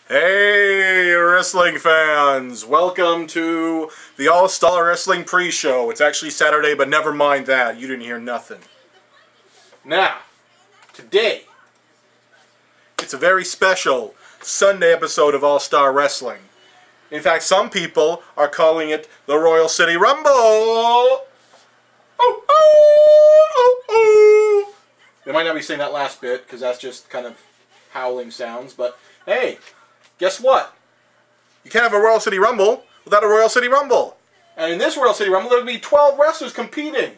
Hey, wrestling fans! Welcome to the AllStar Wrestling Pre-Show. It's actually Saturday, but never mind that. You didn't hear nothing. Now, today, it's a very special Sunday episode of All-Star Wrestling. In fact, some people are calling it the Royal City Rumble! Oh, oh, oh, oh. They might not be saying that last bit, because that's just kind of howling sounds, but hey, guess what? You can't have a Royal City Rumble without a Royal City Rumble. And in this Royal City Rumble, there will be 12 wrestlers competing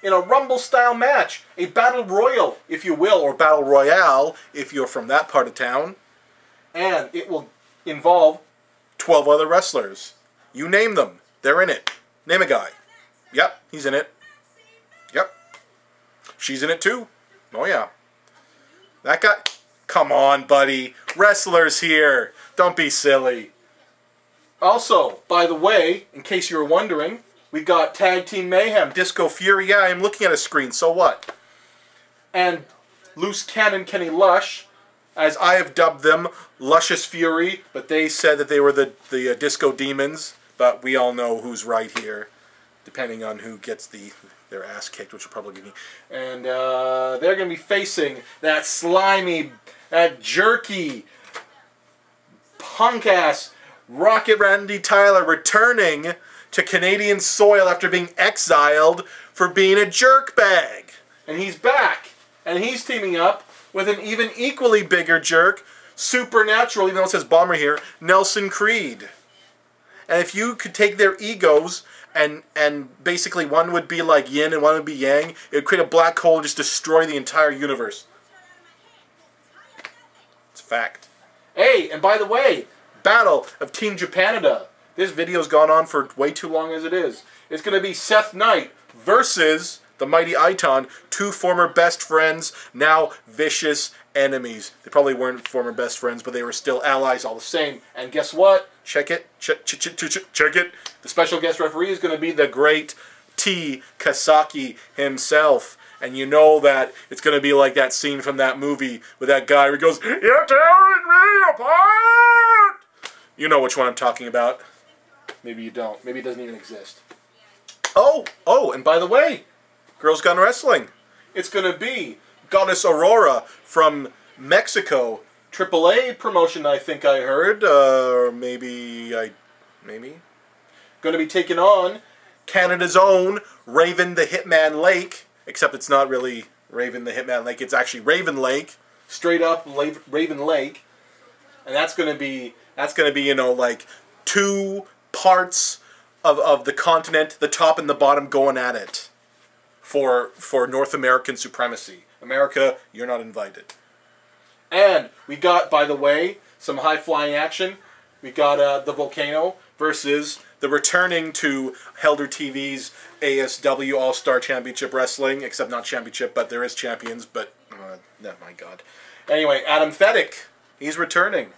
in a Rumble-style match. A Battle Royal, if you will, or Battle Royale, if you're from that part of town. And it will involve 12 other wrestlers. You name them. They're in it. Name a guy. Yep, he's in it. Yep. She's in it too. Oh yeah. That guy... Come on, buddy. Wrestlers here. Don't be silly. Also, by the way, in case you were wondering, we got Tag Team Mayhem, Disco Fury. Yeah, I'm looking at a screen, so what? And Loose Cannon Kenny Lush, as I have dubbed them, Luscious Fury, but they said that they were the Disco Demons, but we all know who's right here, depending on who gets their ass kicked, which will probably be me. And they're going to be facing that slimy, that jerky, punk-ass Rocket Randy Tyler, returning to Canadian soil after being exiled for being a jerkbag. And he's back. And he's teaming up with an even equally bigger jerk, supernatural, even though it says Bomber here, Nelson Creed. And if you could take their egos and basically one would be like yin and one would be yang, it would create a black hole and just destroy the entire universe. It's a fact. Hey, and by the way, Battle of Team Japanada. This video's gone on for way too long as it is. It's going to be Seth Knight versus the Mighty Iton, two former best friends, now vicious enemies. They probably weren't former best friends, but they were still allies all the same. And guess what? Check it. Check it. The special guest referee is going to be the great T. Kasaki himself. And you know that it's going to be like that scene from that movie with that guy who goes, "You're tearing me apart!" You know which one I'm talking about. Maybe you don't. Maybe it doesn't even exist. Oh, and by the way, Girls Gone Wrestling. It's going to be Goddess Aurora from Mexico. AAA promotion, I think I heard. Or maybe. Going to be taking on Canada's own Raven the Hitman Lake. Except it's not really Raven the Hitman Lake. It's actually Raven Lake. Straight up Raven Lake. And that's going to be, you know, like two parts of the continent, the top and the bottom, going at it for North American supremacy. America, you're not invited. And we got, by the way, some high-flying action. We got the Volcano versus the returning to Helder TV's ASW AllStar Championship Wrestling, except not championship, but there is champions, but, oh my god. Anyway, Adam Fedek, he's returning.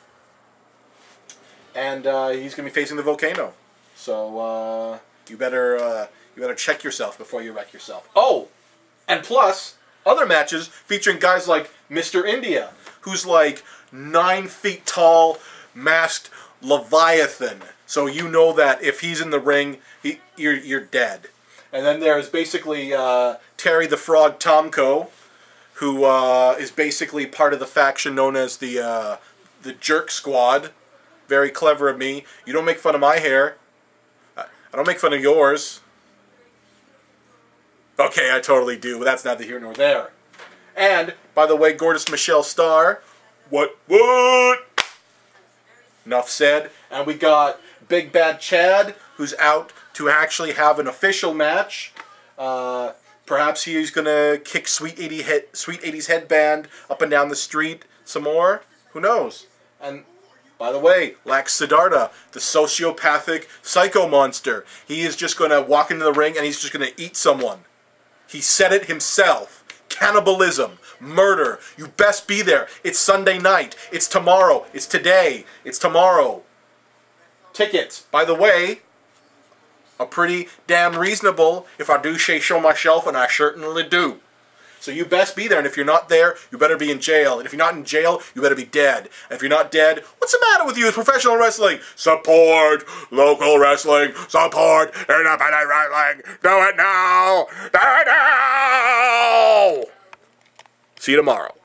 And he's going to be facing the Volcano. So, you better check yourself before you wreck yourself. Oh, and plus, other matches featuring guys like Mr. India, who's like 9 feet tall, masked Leviathan. So you know that if he's in the ring, you're dead. And then there's basically Terry the Frog Tomko, who is basically part of the faction known as the Jerk Squad. Very clever of me. You don't make fun of my hair. I don't make fun of yours. Okay, I totally do, but that's neither here nor there. And, by the way, Gorgeous Michelle Starr. What? Enough said. And we got Big Bad Chad, who's out to actually have an official match. Perhaps he's going to kick Sweet 80's headband up and down the street some more. Who knows? And, by the way, Lax Siddhartha, the sociopathic psycho monster. He is just going to walk into the ring and he's just going to eat someone. He said it himself. Cannibalism. Murder. You best be there. It's Sunday night. It's tomorrow. It's today. It's tomorrow. Tickets, by the way, are pretty damn reasonable if I do say so myself, and I certainly do. So you best be there, and if you're not there, you better be in jail. And if you're not in jail, you better be dead. And if you're not dead, what's the matter with you? It's professional wrestling. Support local wrestling. Support independent wrestling. Do it now. Do it now. See you tomorrow.